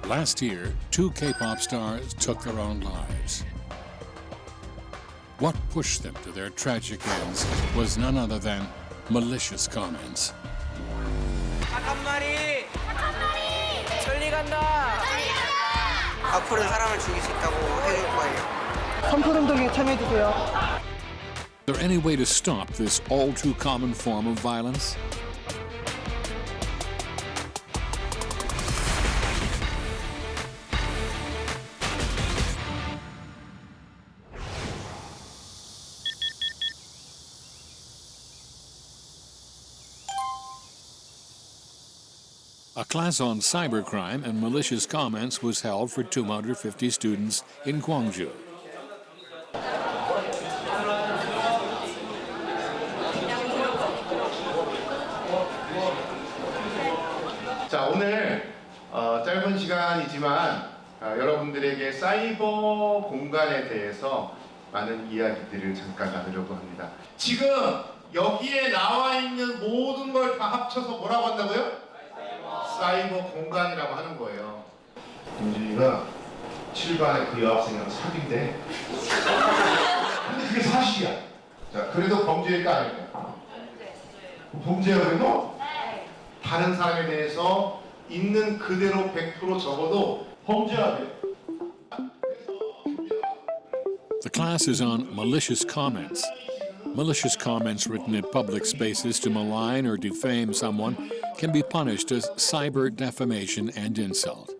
Last year, 2 K-pop stars took their own lives. What pushed them to their tragic ends was none other than malicious comments. 잠깐만이! 천리 간다! 앞으로는 사람을 죽일 수 있다고 해줄 거예요. 선풀운동에 참여해주세요. Is there any way to stop this all too common form of violence? A class on cybercrime and malicious comments was held for 250 students in Gwangju. 자, 오늘 짧은 시간이지만 여러분들에게 사이버 공간에 대해서 많은 이야기들을 잠깐 나누려고 합니다. 지금 여기에 나와 있는 모든 걸 다 합쳐서 뭐라고 한다고요? 사이버 공간이라고 하는 거예요. 김준이가 7반의 그 여학생이랑 사귄대. 근데 그게 사실이야. 자, 그래도 범죄일까 아닐까? 범죄야 그래도? 네. 다른 사람에 대해서 있는 그대로 100% 적어도 범죄가 돼. The class is on malicious comments. Malicious comments written in public spaces to malign or defame someone can be punished as cyber defamation and insult.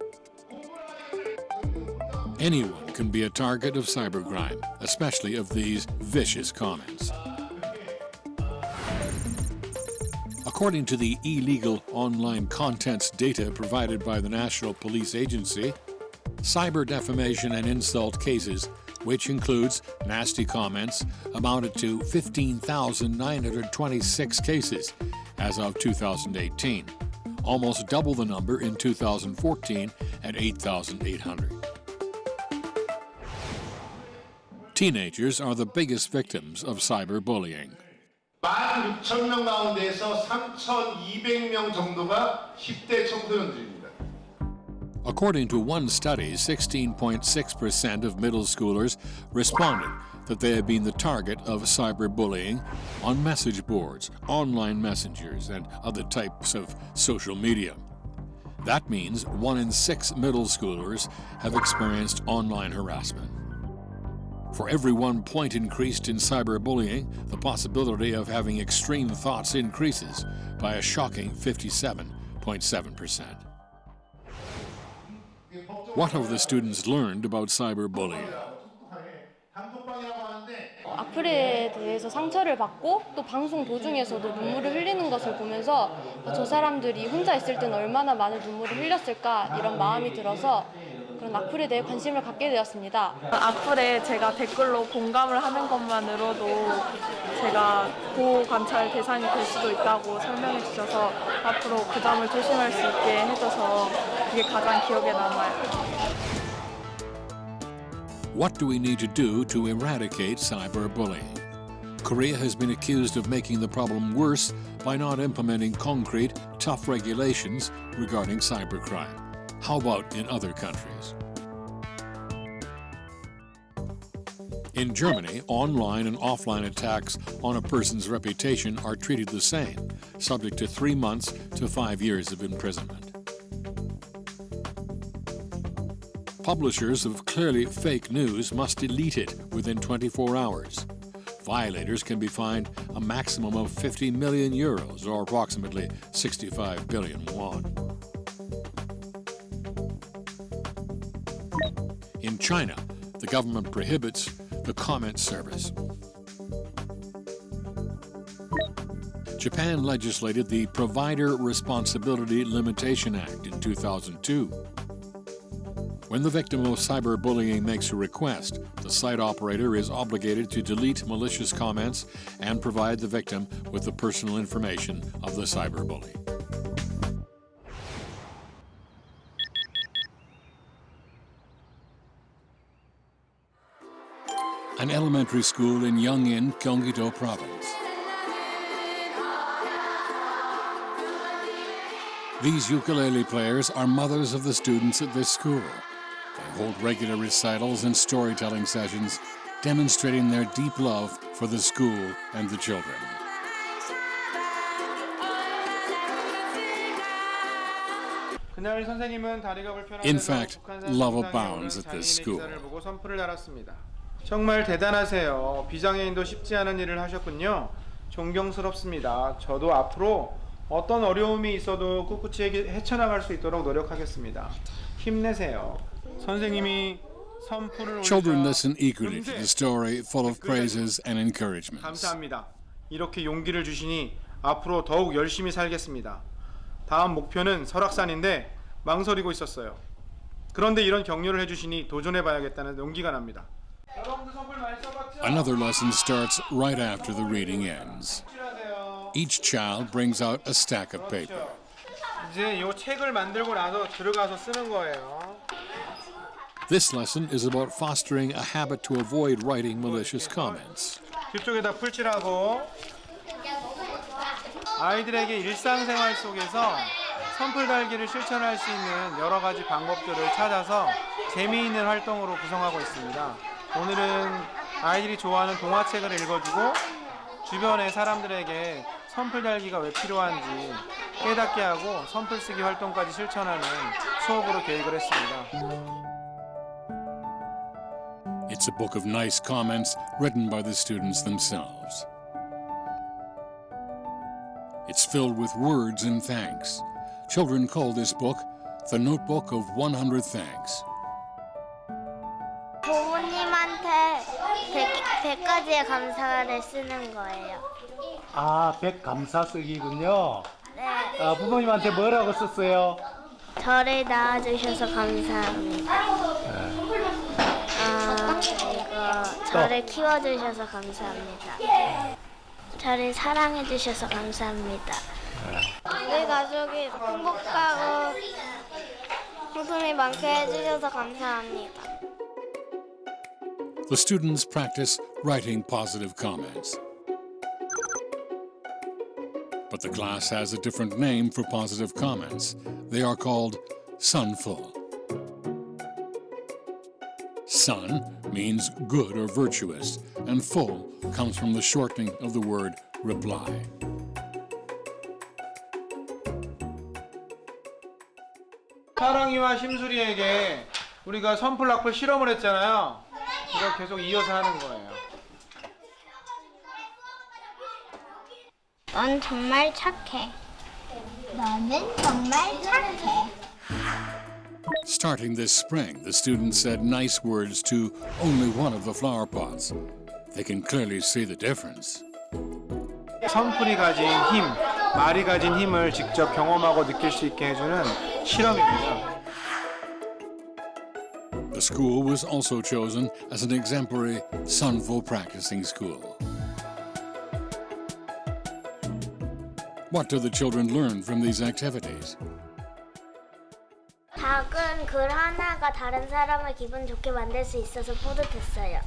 Anyone can be a target of cybercrime, especially of these vicious comments. According to the illegal online contents data provided by the National Police Agency, cyber defamation and insult cases, which includes nasty comments, amounted to 15,926 cases as of 2018, almost double the number in 2014 at 8,800. Teenagers are the biggest victims of cyberbullying. 16,000명 가운데에서 3,200명 정도가 10대 청소년들입니다. According to one study, 16.6% of middle schoolers responded that they had been the target of cyberbullying on message boards, online messengers, and other types of social media. That means 1 in 6 middle schoolers have experienced online harassment. For every 1 point increased in cyberbullying, the possibility of having extreme thoughts increases by a shocking 57.7%. What have the students learned about cyberbullying? 악플에 대해서 상처를 받고 또 방송 도중에서도 눈물을 흘리는 것을 보면서 저 사람들이 혼자 있을 때는 얼마나 많은 눈물을 흘렸을까 이런 마음이 들어서 그런 악플에 대해 관심을 갖게 되었습니다. 악플에 제가 댓글로 공감을 하는 것만으로도 제가 보호 관찰 대상이 될 수도 있다고 설명해 주셔서 앞으로 그 점을 조심할 수 있게 해줘서 그게 가장 기억에 남아요. What do we need to do to eradicate cyberbullying? Korea has been accused of making the problem worse by not implementing concrete, tough regulations regarding cybercrime. How about in other countries? In Germany, online and offline attacks on a person's reputation are treated the same, subject to 3 months to 5 years of imprisonment. Publishers of clearly fake news must delete it within 24 hours. Violators can be fined a maximum of 50 million euros, or approximately 65 billion won. In China, the government prohibits the comment service. Japan legislated the Provider Responsibility Limitation Act in 2002. When the victim of cyberbullying makes a request, the site operator is obligated to delete malicious comments and provide the victim with the personal information of the cyberbully. An elementary school in Yongin, Gyeonggi-do Province. These ukulele players are mothers of the students at this school. They hold regular recitals and storytelling sessions, demonstrating their deep love for the school and the children. In fact, love abounds at this school. 정말 대단하세요. 비장애인도 쉽지 않은 일을 하셨군요. 존경스럽습니다. 저도 앞으로 어떤 어려움이 있어도 꿋꿋이 헤쳐나갈 수 있도록 노력하겠습니다. 힘내세요. 선생님이 선풀을 Children listen eagerly to the story, full of praises and encouragements. 감사합니다. 이렇게 용기를 주시니 앞으로 더욱 열심히 살겠습니다. 다음 목표는 설악산인데 망설이고 있었어요. 그런데 이런 격려를 해주시니 도전해봐야겠다는 용기가 납니다. Another lesson starts right after the reading ends. Each child brings out a stack of paper. 이제 이 책을 만들고 나서 들어가서 쓰는 거예요. This lesson is about fostering a habit to avoid writing malicious comments. 뒤쪽에다 풀칠하고 아이들에게 일상생활 속에서 선풀 달기를 실천할 수 있는 여러 가지 방법들을 찾아서 재미있는 활동으로 구성하고 있습니다. 오늘은 아이들이 좋아하는 동화책을 읽어주고 주변의 사람들에게 선풀 달기가 왜 필요한지 깨닫게 하고 선풀 쓰기 활동까지 실천하는 수업으로 계획을 했습니다. It's a book of nice comments written by the students themselves. It's filled with words and thanks. Children call this book the Notebook of 100 Thanks. 부모님한테 100가지의 감사를 쓰는 거예요. 아, 100 감사 쓰기군요. 네. 아, 부모님한테 뭐라고 썼어요? 저를 낳아주셔서 감사합니다. 그리고 저를 키워주셔서 감사합니다. 저를 사랑해주셔서 감사합니다. 우리 가족이 행복하고 웃음이 많게 해주셔서 감사합니다. The students practice writing positive comments. But the class has a different name for positive comments. They are called sunful. Sun means good or virtuous, and full comes from the shortening of the word reply. 사랑이와 심수리에게 우리가 선풀 악플 실험을 했잖아요. 이거 계속 이어서 하는 거예요. 넌 정말 착해. 너는 정말 착해. Starting this spring, the students said nice words to only one of the flower pots. They can clearly see the difference. 선풀이 가진 힘, 말이 가진 힘을 직접 경험하고 느낄 수 있게 해주는 실험입니다. The school was also chosen as an exemplary sunful practicing school. What do the children learn from these activities? 작은 글 하나가 다른 사람을 기분 좋게 만들 수 있어서 뿌듯했어요.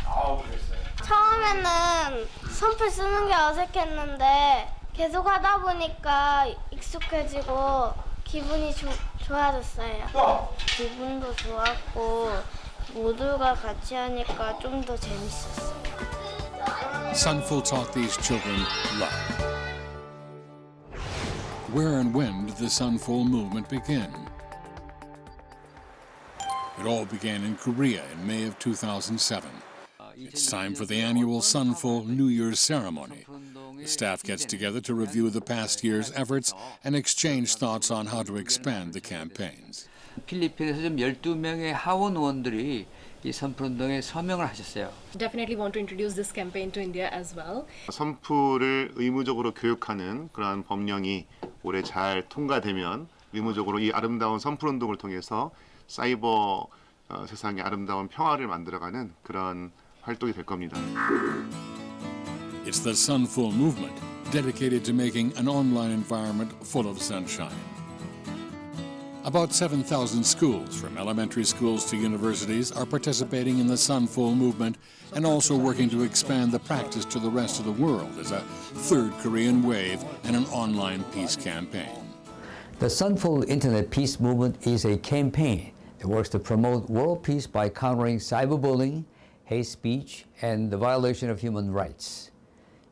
그랬어요. 처음에는 선풀 쓰는 게 어색했는데 계속 하다 보니까 익숙해지고 기분이 좋아졌어요. 기분도 좋았고 모두가 같이 하니까 좀 더 재밌었어요. Sunful taught these children love. Where and when did the Sunful movement begin? It all began in Korea in May of 2007. It's time for the annual Sunful New Year's ceremony. The staff gets together to review the past year's efforts and exchange thoughts on how to expand the campaigns. 필리핀에서 좀 12명의 하원 의원들이 이 선풀운동에 서명을 하셨어요. Definitely want to introduce this campaign to India as well. 선풀을 의무적으로 교육하는 그러한 법령이 올해 잘 통과되면 의무적으로 이 아름다운 선풀운동을 통해서 사이버 세상의 아름다운 평화를 만들어가는 그런 활동이 될 겁니다. It's the Sunful movement, dedicated to making an online environment full of sunshine. About 7,000 schools, from elementary schools to universities, are participating in the Sunful movement and also working to expand the practice to the rest of the world as a third Korean wave and an online peace campaign. The Sunful Internet Peace Movement is a campaign that works to promote world peace by countering cyberbullying, hate speech, and the violation of human rights.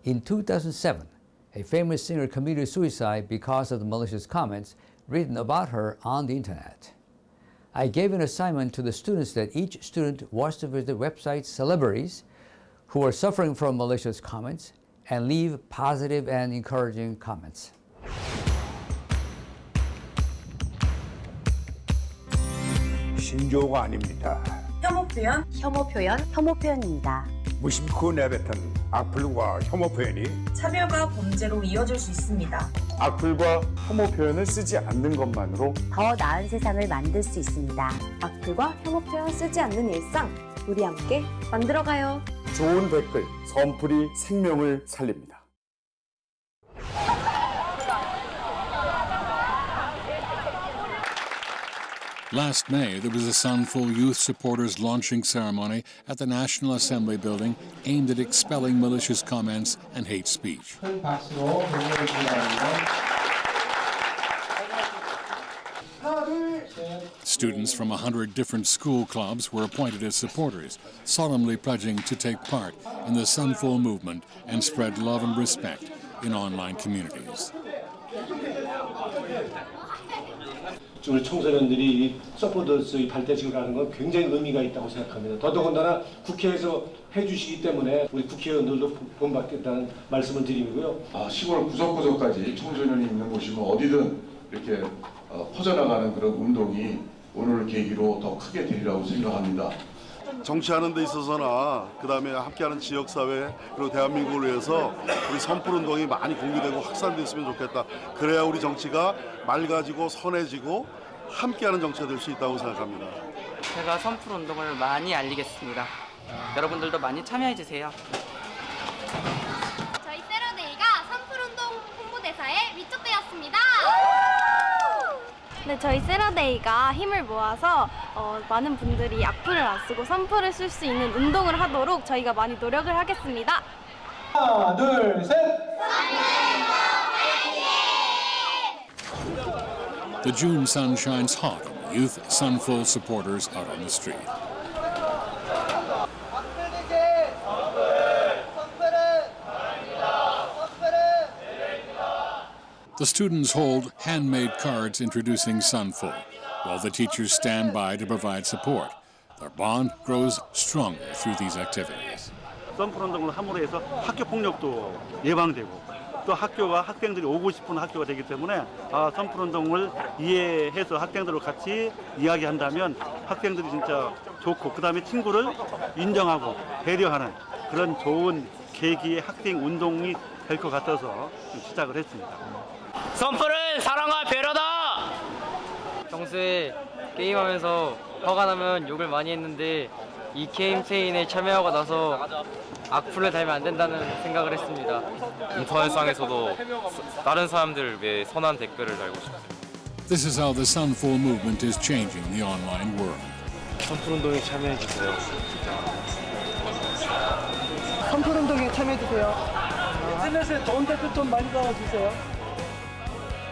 In 2007, a famous singer committed suicide because of the malicious comments written about her on the internet. I gave an assignment to the students that each student was to visit website celebrities who are suffering from malicious comments and leave positive and encouraging comments. 신조어가 아닙니다. 혐오 표현입니다. 무심코 내뱉은 악플과 혐오 표현이 차별과 범죄로 이어질 수 있습니다. 악플과 혐오 표현을 쓰지 않는 것만으로 더 나은 세상을 만들 수 있습니다. 악플과 혐오 표현 쓰지 않는 일상, 우리 함께 만들어가요. 좋은 댓글, 선플이 생명을 살립니다. Last May, there was a Sunful Youth Supporters launching ceremony at the National Assembly building aimed at expelling malicious comments and hate speech. Students from 100 different school clubs were appointed as supporters, solemnly pledging to take part in the Sunful movement and spread love and respect in online communities. 우리 청소년들이 서포터스의 발대식을 하는 건 굉장히 의미가 있다고 생각합니다. 더더군다나 국회에서 해주시기 때문에 우리 국회의원들도 본받겠다는 말씀을 드리고요. 시골 구석구석까지 청소년이 있는 곳이면 어디든 이렇게 퍼져나가는 그런 운동이 오늘 계기로 더 크게 되리라고 생각합니다. 정치하는 데 있어서나 그다음에 함께하는 지역사회 그리고 대한민국을 위해서 우리 선풀운동이 많이 공유되고 확산됐으면 좋겠다. 그래야 우리 정치가 맑아지고 선해지고 함께하는 정치가 될 수 있다고 생각합니다. 제가 선풀운동을 많이 알리겠습니다. 여러분들도 많이 참여해주세요. 저희 세러데이가 선풀운동 홍보대사에 위촉되었습니다. 네, 저희 세러데이가 힘을 모아서 많은 분들이 악플을 안 쓰고 선풀을 쓸 수 있는 운동을 하도록 저희가 많이 노력을 하겠습니다. 하나, 둘, 셋! The June sun shines hot on the youth Sunful supporters out on the street. The students hold handmade cards introducing Sunful, while the teachers stand by to provide support. Their bond grows stronger through these activities. 선풀 운동을 함으로 해서 학교 폭력도 예방되고 또 학교가 학생들이 오고 싶은 학교가 되기 때문에 선풀 운동을 이해해서 학생들과 같이 이야기한다면 학생들이 진짜 좋고 그다음에 친구를 인정하고 배려하는 그런 좋은 계기의 학생 운동이 될 것 같아서 시작을 했습니다. 선풀은 사랑과 배려다! 평소에 게임하면서 화가 나면 욕을 많이 했는데 이 캠페인에 참여하고 나서 악플을 달면 안 된다는 생각을 했습니다. 인터넷상에서도 다른 사람들을 위해 선한 댓글을 달고 싶습니다. This is how the Sunful movement is changing the online world. 선풀 운동에 참여해 주세요. 선풀 운동에 참여해 주세요. 인터넷에 좋은 댓글 좀 많이 달아주세요.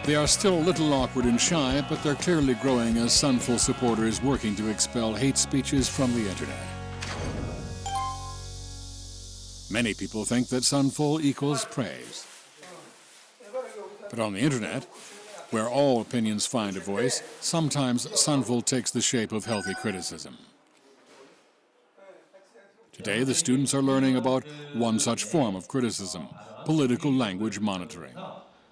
They are still a little awkward and shy, but they're clearly growing as Sunful supporters working to expel hate speeches from the internet. Many people think that Sunful equals praise. But on the internet, where all opinions find a voice, sometimes Sunful takes the shape of healthy criticism. Today, the students are learning about one such form of criticism, political language monitoring.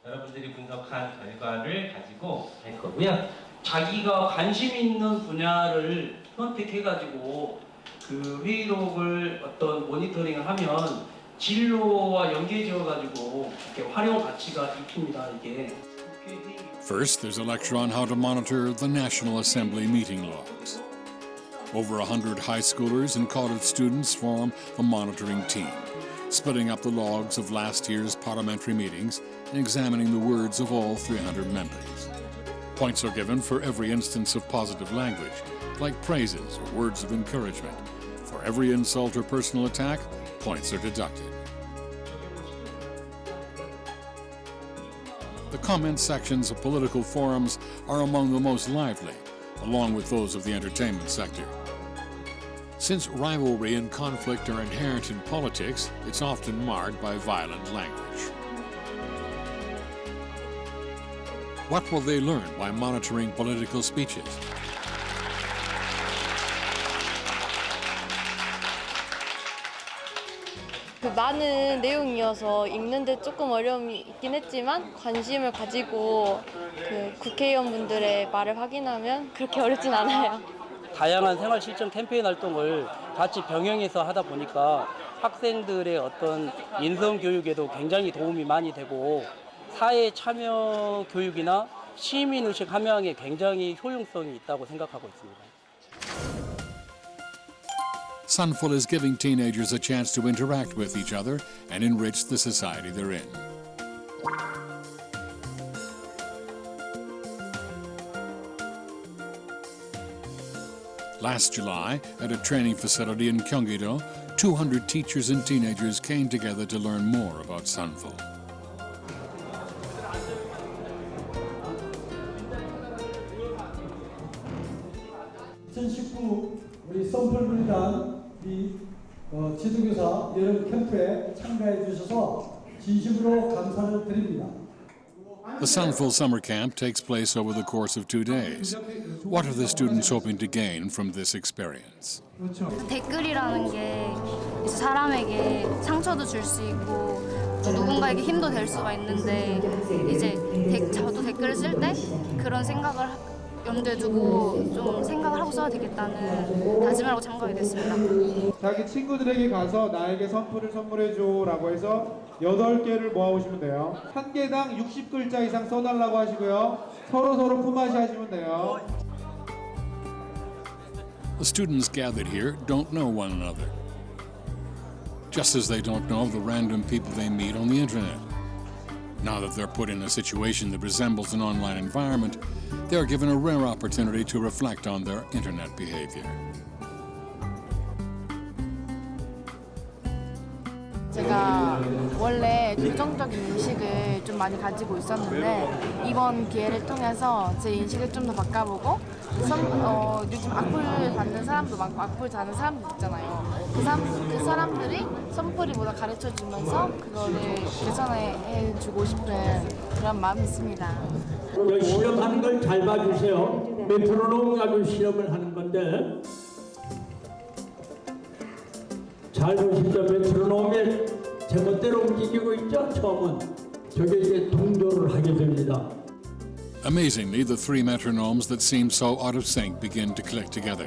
여러분들이 분석한 결과를 가지고 할 거고요. 자기가 관심 있는 분야를 선택해가지고 그 회의록을 어떤 모니터링을 하면 진로와 연계지어가지고 이렇게 활용 가치가 있습니다. 이게. First, there's a lecture on how to monitor the National Assembly meeting logs. Over 100 high schoolers and college students form the monitoring team, splitting up the logs of last year's parliamentary meetings and examining the words of all 300 members. Points are given for every instance of positive language, like praises or words of encouragement. For every insult or personal attack, points are deducted. The comment sections of political forums are among the most lively, along with those of the entertainment sector. Since rivalry and conflict are inherent in politics, it's often marred by violent language. What will they learn by monitoring political speeches? 많은 내용이어서 읽는데 조금 어려움이 있긴 했지만 관심을 가지고 국회의원분들의 말을 확인하면 그렇게 어렵진 않아요. 다양한 생활 실천 캠페인 활동을 같이 병행해서 하다 보니까 학생들의 어떤 인성 교육에도 굉장히 도움이 많이 되고 사회 참여 교육이나 시민 의식 함양에 굉장히 효용성이 있다고 생각하고 있습니다. Sunful is giving teenagers a chance to interact with each other and enrich the society they're in. Last July, at a training facility in Gyeonggi-do, 200 teachers and teenagers came together to learn more about Sunful. 우리 선풀불단 지도교사 여름 캠프에 참가해 주셔서 진심으로 감사를 드립니다. The Sunful Summer Camp takes place over the course of 2 days. What are the students hoping to gain from this experience? 댓글이라는 게 이제 사람에게 상처도 줄 수 있고 또 누군가에게 힘도 될 수가 있는데 이제 저도 댓글을 쓸 때 그런 생각을 염두에 두고 좀 생각을 하고 써야 되겠다는 다짐을 하고 참가하게 됐습니다. 자기 친구들에게 가서 나에게 선풀을 선물해줘 라고 해서 8개를 모아오시면 돼요. 한 개당 60글자 이상 써달라고 하시고요. 서로 품앗이 하시면 돼요. The students gathered here don't know one another, just as they don't know the random people they meet on the internet. Now that they're put in a situation that resembles an online environment, they are given a rare opportunity to reflect on their internet behavior. 제가 원래 부정적인 인식을 좀 많이 가지고 있었는데 이번 기회를 통해서 제 인식을 좀 더 바꿔보고 요즘 악플 받는 사람도 많고 악플 다는 사람도 있잖아요. 그 사람들이 선풀이보다 가르쳐주면서 그거를 개선해주고 싶은 그런 마음이 있습니다. 실험하는 걸 잘 봐주세요. 메트로놈 가지고 실험을 하는 건데 잘 보시죠. 메트로놈이 제멋대로 움직이고 있죠. 처음은 저게 이제 동조를 하게 됩니다. Amazingly, the 3 metronomes that seem so out of sync begin to click together.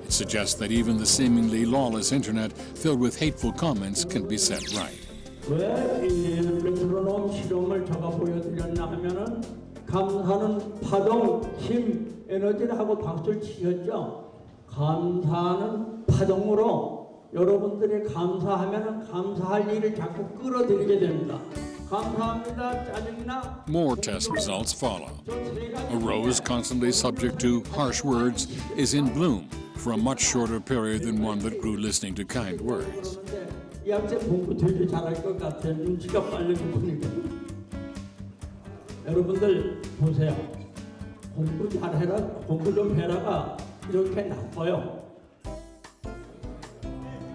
It suggests that even the seemingly lawless internet filled with hateful comments can be set right. 왜 이 메트로놈 실험을 제가 보여드렸나 하면은 감사는 파동, 힘, 에너지를 하고 박수를 치셨죠. 감사는 파동으로 여러분들이 감사하면은 감사할 일을 자꾸 끌어들이게 됩니다. 감사합니다. 짜증나. More test results follow. A rose constantly subject to harsh words is in bloom for a much shorter period than one that grew listening to kind words. 이 학생 공부 되게 잘할 것 같아요. 눈치가 빨리 보니까. 여러분들 보세요. 공부 잘해라, 공부 좀 해라가 이렇게 나빠요.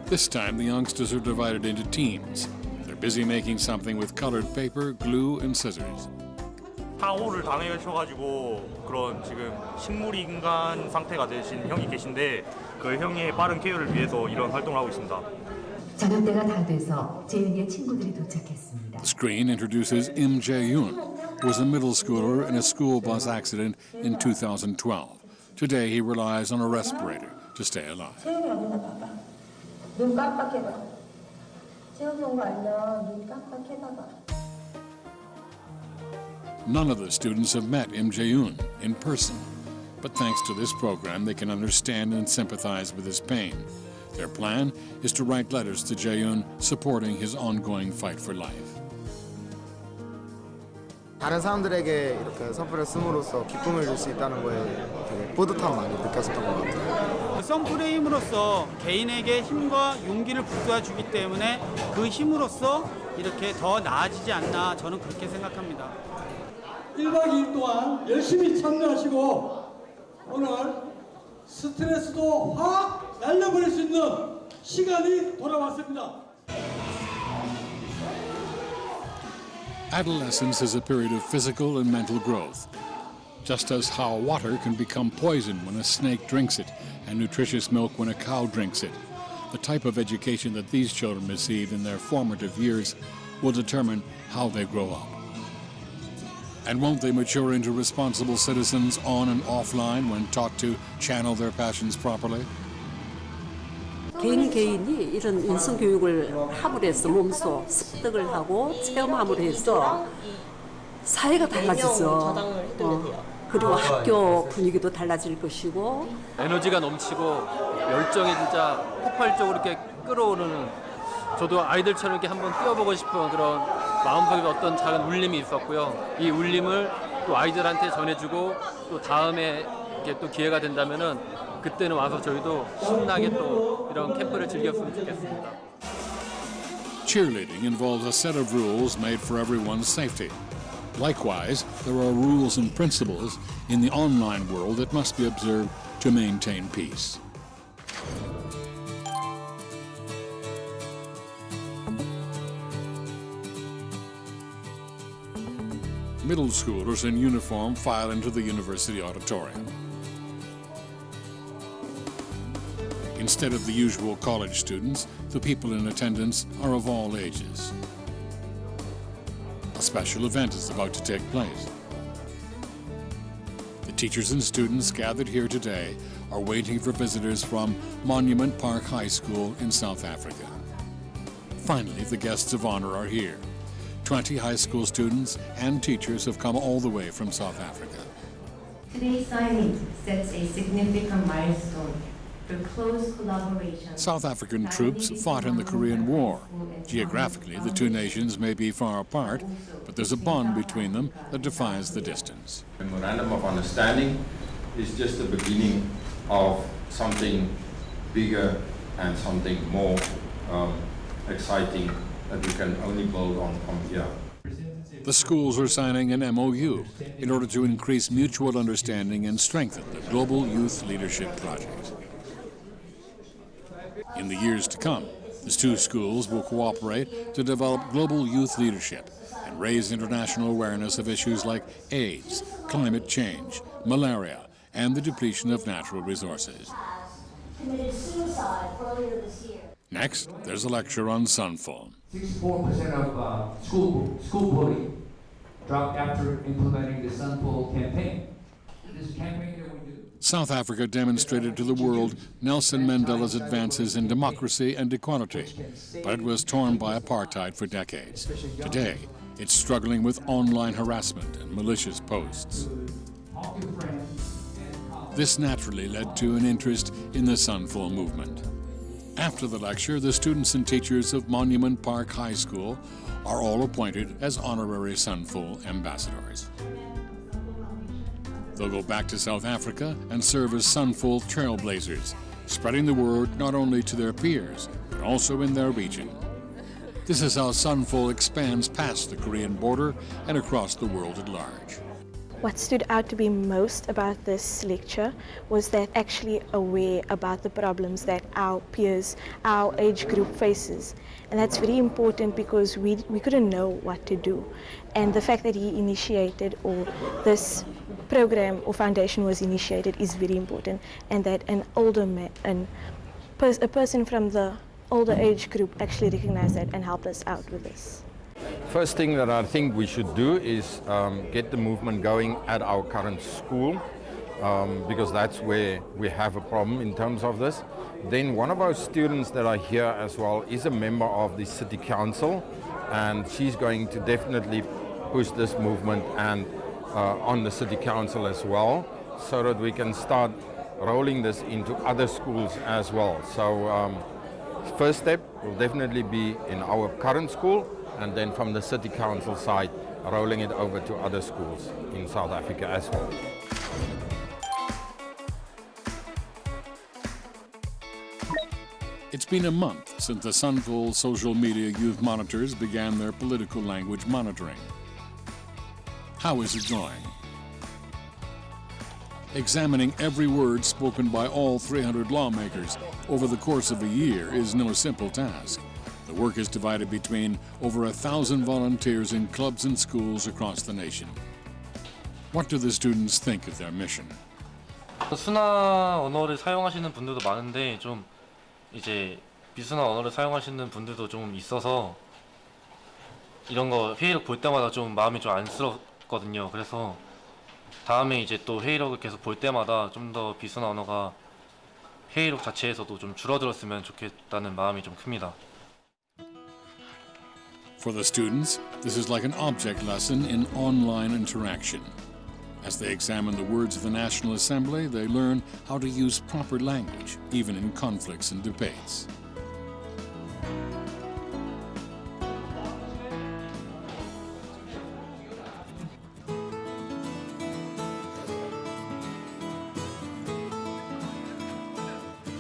This time, the youngsters are divided into teams. They're busy making something with colored paper, glue, and scissors. 사고를 당하셔가지고 그런 지금 식물 인간 상태가 되신 형이 계신데 그 형의 빠른 케어를 위해서 이런 활동을 하고 있습니다. 저녁때가 다 돼서 재윤이의 친구들이 도착했습니다. The screen introduces Im Jae-yoon, who was a middle schooler in a school bus accident in 2012. Today, he relies on a respirator to stay alive. 채영이 어디나 봐봐. 눈 깜빡해봐. 채영이 온 거 아니야. 눈 깜빡해봐봐. None of the students have met Im Jae-yoon in person, but thanks to this program, they can understand and sympathize with his pain. Their plan is to write letters to Jae-yoon supporting his ongoing fight for life. 다른 사람들에게 이렇게 선풀을 씀으로써 기쁨을 줄 수 있다는 거에 되게 뿌듯함 많이 느꼈었던 것 같아요. 선풀의 힘으로써 개인에게 힘과 용기를 북돋아주기 때문에 그 힘으로써 이렇게 더 나아지지 않나 저는 그렇게 생각합니다. 1박 2일 동안 열심히 참여하시고 오늘 스트레스도 확 날려버릴 수 있는 시간이 돌아왔습니다. Adolescence is a period of physical and mental growth. Just as how water can become poison when a snake drinks it and nutritious milk when a cow drinks it, the type of education that these children receive in their formative years will determine how they grow up. And won't they mature into responsible citizens on and offline when taught to channel their passions properly? 개인이 이런 인성 교육을 함으로 해서 몸소 습득을 하고 체험함으로 해서 사회가 달라지죠. 그리고 학교 분위기도 달라질 것이고 에너지가 넘치고 열정이 진짜 폭발적으로 이렇게 끌어오르는 저도 아이들처럼 이렇게 한번 뛰어보고 싶은 그런 마음속에 어떤 작은 울림이 있었고요. 이 울림을 또 아이들한테 전해주고 또 다음에 이렇게 또 기회가 된다면은 그때는 와서 저희도 신나게 또 이런 캠프를 즐겼으면 좋겠습니다. Cheerleading involves a set of rules made for everyone's safety. Likewise, there are rules and principles in the online world that must be observed to maintain peace. Middle schoolers in uniform file into the university auditorium. Instead of the usual college students, the people in attendance are of all ages. A special event is about to take place. The teachers and students gathered here today are waiting for visitors from Monument Park High School in South Africa. Finally, the guests of honor are here. 20 high school students and teachers have come all the way from South Africa. Today's signing sets a significant milestone for close collaboration. South African troops fought in the Korean War. Geographically, the two nations may be far apart, but there's a bond between them that defies the distance. The Memorandum of Understanding is just the beginning of something bigger and something more exciting that we can only build on from here. The schools are signing an MOU in order to increase mutual understanding and strengthen the Global Youth Leadership Project. In the years to come, the two schools will cooperate to develop global youth leadership and raise international awareness of issues like AIDS, climate change, malaria, and the depletion of natural resources. Committed suicide earlier this year. Next, there's a lecture on Sunful. 64% of school bullying dropped after implementing the Sunful campaign. This campaign that we do. South Africa demonstrated to the world Nelson Mandela's advances in democracy and equality, but it was torn by apartheid for decades. Today, it's struggling with online harassment and malicious posts. This naturally led to an interest in the Sunful movement. After the lecture, the students and teachers of Monument Park High School are all appointed as honorary Sunful ambassadors. They'll go back to South Africa and serve as Sunful trailblazers, spreading the word not only to their peers, but also in their region. This is how Sunful expands past the Korean border and across the world at large. What stood out to me most about this lecture was that actually aware about the problems that our peers, our age group faces. And that's very important because we couldn't know what to do. And the fact that he initiated or this program or foundation was initiated is very important. And that an older man, a person from the older age group actually recognized that and helped us out with this. First thing that I think we should do is get the movement going at our current school because that's where we have a problem in terms of this. Then one of our students that are here as well is a member of the city council, and she's going to definitely push this movement and on the city council as well, so that we can start rolling this into other schools as well. So first step will definitely be in our current school, and then from the city council side, rolling it over to other schools in South Africa as well. It's been a month since the Sunful social media youth monitors began their political language monitoring. How is it going? Examining every word spoken by all 300 lawmakers over the course of a year is no simple task. The work is divided between over 1,000 volunteers in clubs and schools across the nation. What do the students think of their mission? 순화 언어를 사용하시는 분들도 많은데 좀 이제 비순화 언어를 사용하시는 분들도 좀 있어서 이런 거 회의록 볼 때마다 좀 마음이 좀 안쓰럽거든요. 그래서 다음에 이제 또 회의록을 계속 볼 때마다 좀 더 비순화 언어가 회의록 자체에서도 좀 줄어들었으면 좋겠다는 마음이 좀 큽니다. For the students, this is like an object lesson in online interaction. As they examine the words of the National Assembly, they learn how to use proper language, even in conflicts and debates.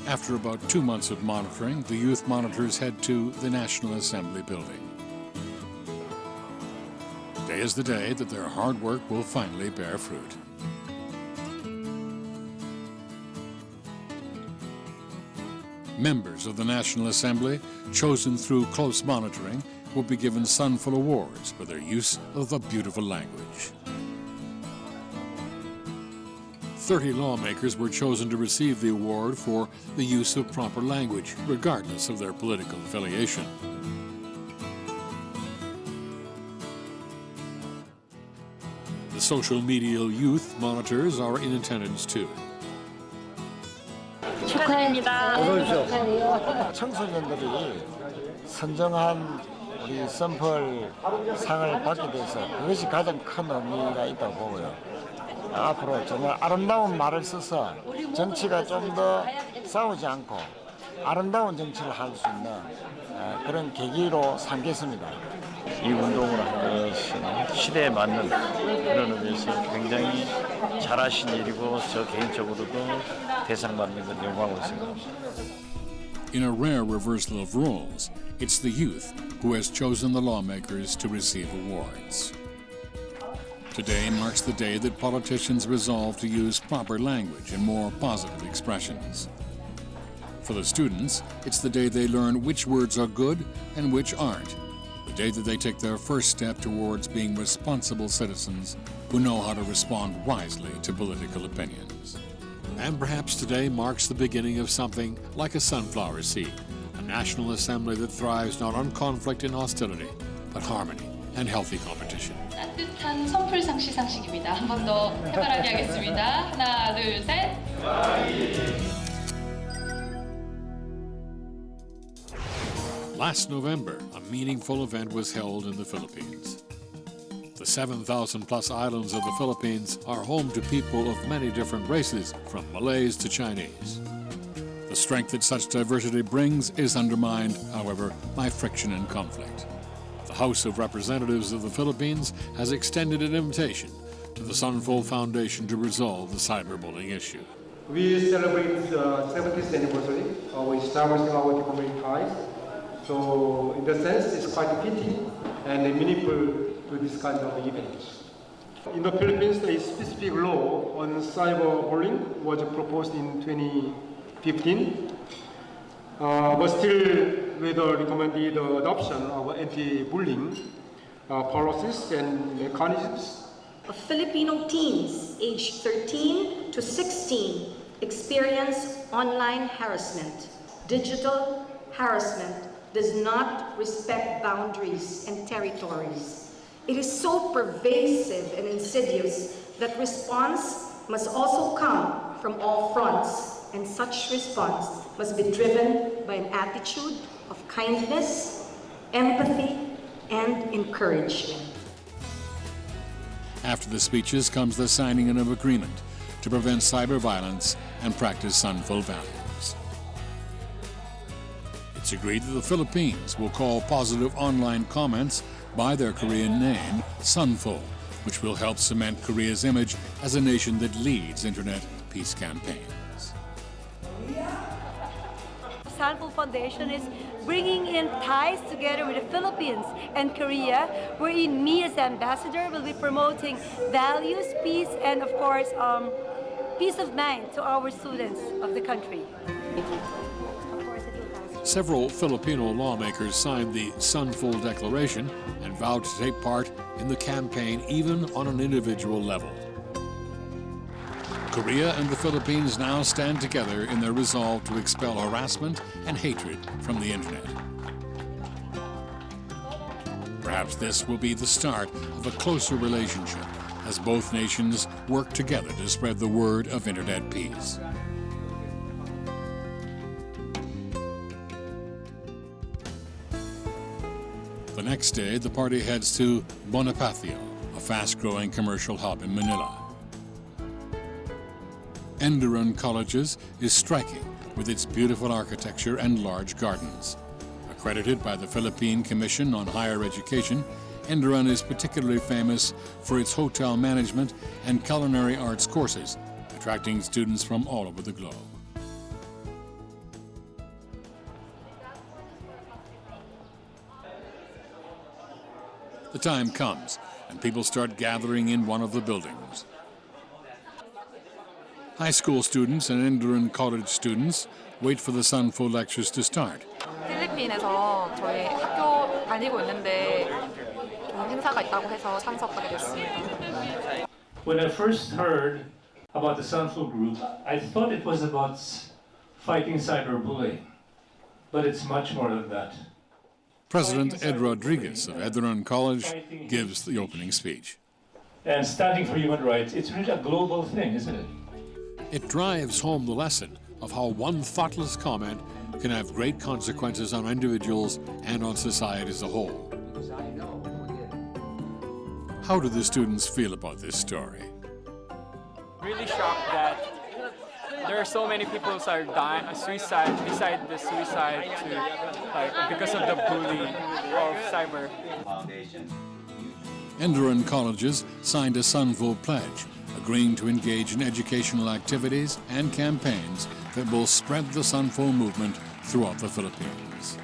After about 2 months of monitoring, the youth monitors head to the National Assembly building. Today is the day that their hard work will finally bear fruit. Members of the National Assembly, chosen through close monitoring, will be given Sunful Awards for their use of the beautiful language. 30 lawmakers were chosen to receive the award for the use of proper language, regardless of their political affiliation. The social media youth monitors are in attendance too. 축하드립니다. 어서 오십시오. 청소년들이 선정한 우리 샘플 상을 받게 돼서 그것이 가장 큰 의미가 있다고 보고요. 앞으로 정말 아름다운 말을 써서 정치가 좀 더 싸우지 않고 아름다운 정치를 할 수 있는 그런 계기로 삼겠습니다. 이 운동을 한 것은 시대에 맞는 그런 의미에서 굉장히 잘하신 일이고 저 개인적으로도 대상 받는 건 영광으로 생각합니다. In a rare reversal of roles, it's the youth who has chosen the lawmakers to receive awards. Today marks the day that politicians resolve to use proper language and more positive expressions. For the students, it's the day they learn which words are good and which aren't. The day that they take their first step towards being responsible citizens who know how to respond wisely to political opinions. And perhaps today marks the beginning of something like a sunflower seed, a National Assembly that thrives not on conflict and hostility, but harmony and healthy competition. 따뜻한 선풀상 시상식입니다. 한 번 더 해바라기 하겠습니다. 하나, 둘, 셋. Last November, a meaningful event was held in the Philippines. The 7,000-plus islands of the Philippines are home to people of many different races, from Malays to Chinese. The strength that such diversity brings is undermined, however, by friction and conflict. The House of Representatives of the Philippines has extended an invitation to the Sunful Foundation to resolve the cyberbullying issue. We celebrate the 70th anniversary of establishing our diplomatic ties. So in that sense, it's quite fitting and meaningful to this kind of events. In the Philippines, a specific law on cyberbullying was proposed in 2015, but still we recommended the adoption of anti-bullying policies and mechanisms. Filipino teens aged 13 to 16 experience online harassment. Digital harassment does not respect boundaries and territories. It is so pervasive and insidious that response must also come from all fronts, and such response must be driven by an attitude of kindness, empathy, and encouragement. After the speeches comes the signing of an agreement to prevent cyber violence and practice Sunful values. It's agreed that the Philippines will call positive online comments by their Korean name Sunful, which will help cement Korea's image as a nation that leads internet peace campaigns. Sunful Foundation is bringing in ties together with the Philippines and Korea, wherein me as ambassador will be promoting values, peace, and of course, peace of mind to our students of the country. Several Filipino lawmakers signed the Sunful Declaration and vowed to take part in the campaign even on an individual level. Korea and the Philippines now stand together in their resolve to expel harassment and hatred from the internet. Perhaps this will be the start of a closer relationship as both nations work together to spread the word of internet peace. The next day, the party heads to Bonifacio, a fast-growing commercial hub in Manila. Arirang Colleges is striking with its beautiful architecture and large gardens. Accredited by the Philippine Commission on Higher Education, Arirang is particularly famous for its hotel management and culinary arts courses, attracting students from all over the globe. The time comes, and people start gathering in one of the buildings. High school students and Arirang College students wait for the Sunful lectures to start. 필리핀에서 저희 학교 다니고 있는데 행사가 있다고 해서 참석하게 됐습니다. When I first heard about the Sunful group, I thought it was about fighting cyberbullying, but it's much more than that. President Ed Rodriguez of Arirang College gives the opening speech. And standing for human rights, it's really a global thing, isn't it? It drives home the lesson of how one thoughtless comment can have great consequences on individuals and on society as a whole. How do the students feel about this story? Really shocked that there are so many people who are dying, suicide, beside the suicide because of the bullying of cyber. Arirang Colleges signed a Sunful pledge, agreeing to engage in educational activities and campaigns that will spread the Sunful movement throughout the Philippines.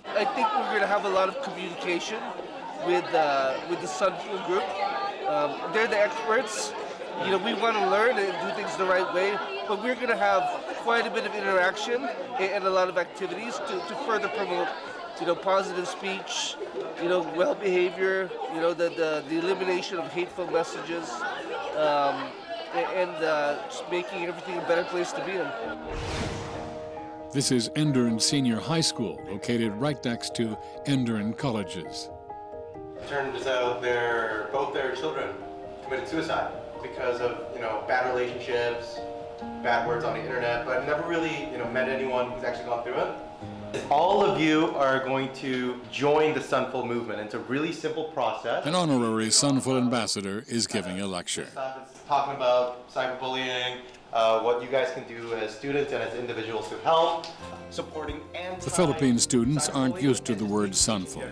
I think we're going to have a lot of communication with the Sunful group. They're the experts. You know, we want to learn and do things the right way, but we're going to have quite a bit of interaction and a lot of activities to further promote, you know, positive speech, you know, well behavior, you know, the elimination of hateful messages, and just making everything a better place to be in. This is Arirang Senior High School, located right next to Arirang Colleges. It turns out both their children committed suicide because of, you know, bad relationships, bad words on the internet, but I've never really, you know, met anyone who's actually gone through it. All of you are going to join the Sunful movement. It's a really simple process. An honorary Sunful ambassador is giving a lecture. It's talking about cyberbullying, what you guys can do as students and as individuals to help, supporting The Philippine students aren't used to the word Sunful,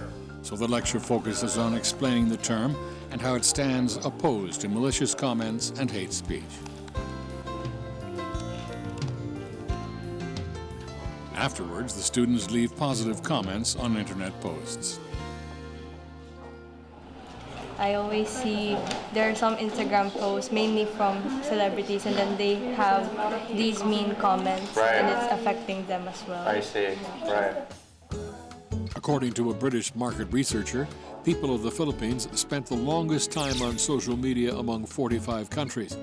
so the lecture focuses on explaining the term and how it stands opposed to malicious comments and hate speech. Afterwards, the students leave positive comments on internet posts. I always see there are some Instagram posts, mainly from celebrities, and then they have these mean comments, and it's affecting them as well. I see, right. According to a British market researcher, people of the Philippines spent the longest time on social media among 45 countries,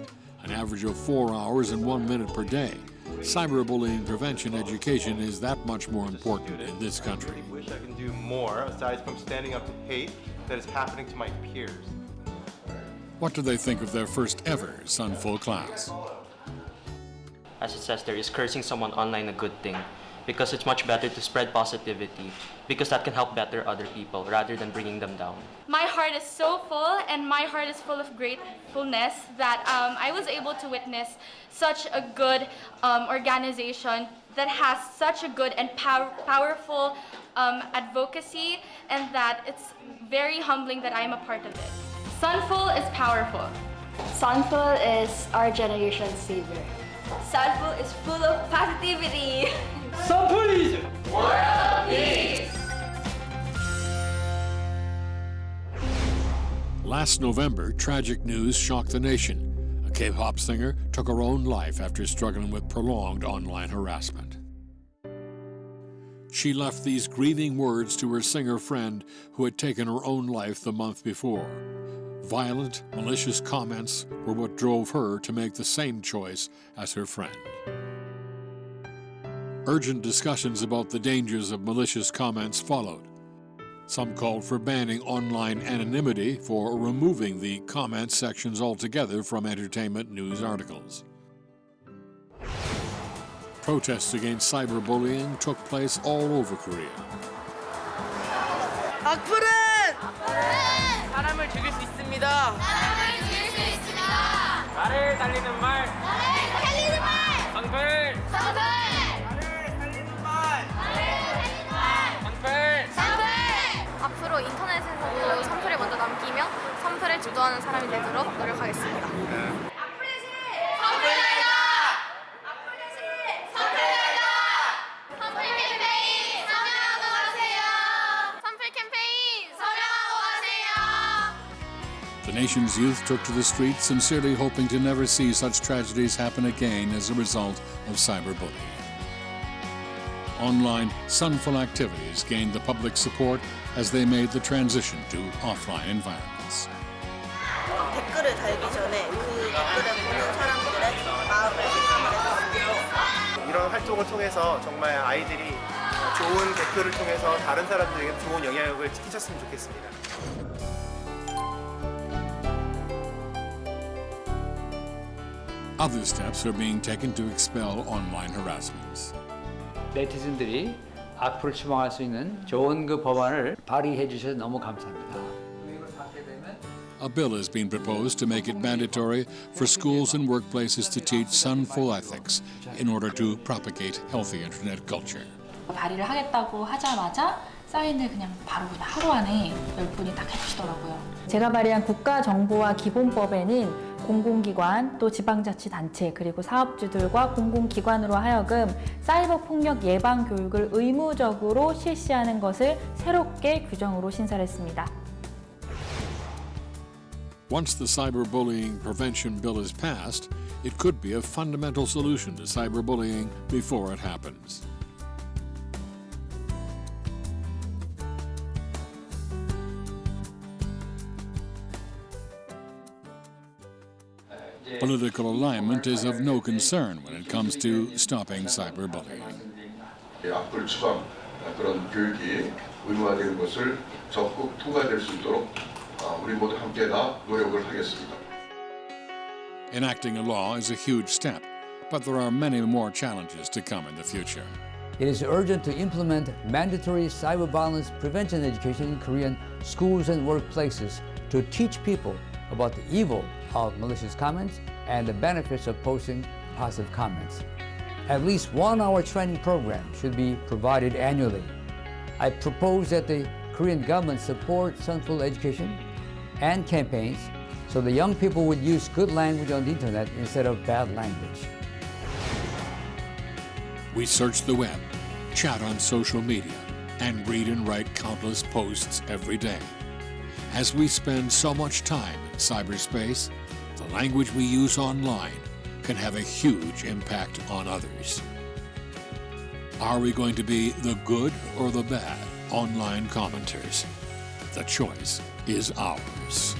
an average of 4 hours and 1 minute per day. Cyberbullying prevention education is that much more important in this country. I wish I can do more aside from standing up to hate that is happening to my peers. What do they think of their first ever Sunful class? As it says there, is cursing someone online a good thing? Because it's much better to spread positivity, because that can help better other people rather than bringing them down. My heart is so full, and my heart is full of gratefulness that I was able to witness such a good organization that has such a good and powerful advocacy, and that it's very humbling that I'm a part of it. Sunful is powerful. Sunful is our generation's savior. Sunful is full of positivity. Sunful is world peace. Last November, tragic news shocked the nation. A K-pop singer took her own life after struggling with prolonged online harassment. She left these grieving words to her singer friend who had taken her own life the month before. Violent, malicious comments were what drove her to make the same choice as her friend. Urgent discussions about the dangers of malicious comments followed. Some called for banning online anonymity, for removing the comment sections altogether from entertainment news articles. Protests against cyberbullying took place all over Korea. 악플은 사람을 죽일 수 있습니다. 나를 살리는 말. 성플. 앞으로 인터넷에서도 선플을 먼저 남기며 선플을 주도하는 사람이 되도록 노력하겠습니다. The nation's youth took to the streets, sincerely hoping to never see such tragedies happen again as a result of cyberbullying. Online, sunful activities gained the public support as they made the transition to offline environments. 댓글을 달기 전에 그 댓글을 보는 사람들의 마음을 생각을 했습니다. 이런 활동을 통해서 정말 아이들이 좋은 댓글을 통해서 다른 사람들에게 좋은 영향력을 끼쳤으면 좋겠습니다. Other steps are being taken to expel online harassments. 네티즌들이 악플을 추방할 수 있는 좋은 그 법안을 발의해 주셔서 너무 감사합니다. A bill has been proposed to make it mandatory for schools and workplaces to teach sunful ethics in order to propagate healthy internet culture. 발의를 하겠다고 하자마자 사인을 그냥 바로 하루 안에 10분이 딱 해주시더라고요. 제가 발의한 국가정보화 기본법에는 공공기관, 또 지방자치단체, 그리고 사업주들과 공공기관으로 하여금 사이버 폭력 예방 교육을 의무적으로 실시하는 것을 새롭게 규정으로 신설을 했습니다. Once the cyberbullying prevention bill is passed, it could be a fundamental solution to cyberbullying before it happens. Political alignment is of no concern when it comes to stopping cyberbullying. 악플 추방 그런 교육이 의무화되는 것을 적극 통과될 수 있도록 우리 모두 함께 다 노력을 하겠습니다. Enacting a law is a huge step, but there are many more challenges to come in the future. It is urgent to implement mandatory cyber violence prevention education in Korean schools and workplaces to teach people about the evil of malicious comments and the benefits of posting positive comments. At least 1 hour training program should be provided annually. I propose that the Korean government support sunful education and campaigns so the young people would use good language on the internet instead of bad language. We search the web, chat on social media, and read and write countless posts every day. As we spend so much time in cyberspace, the language we use online can have a huge impact on others. Are we going to be the good or the bad online commenters? The choice is ours.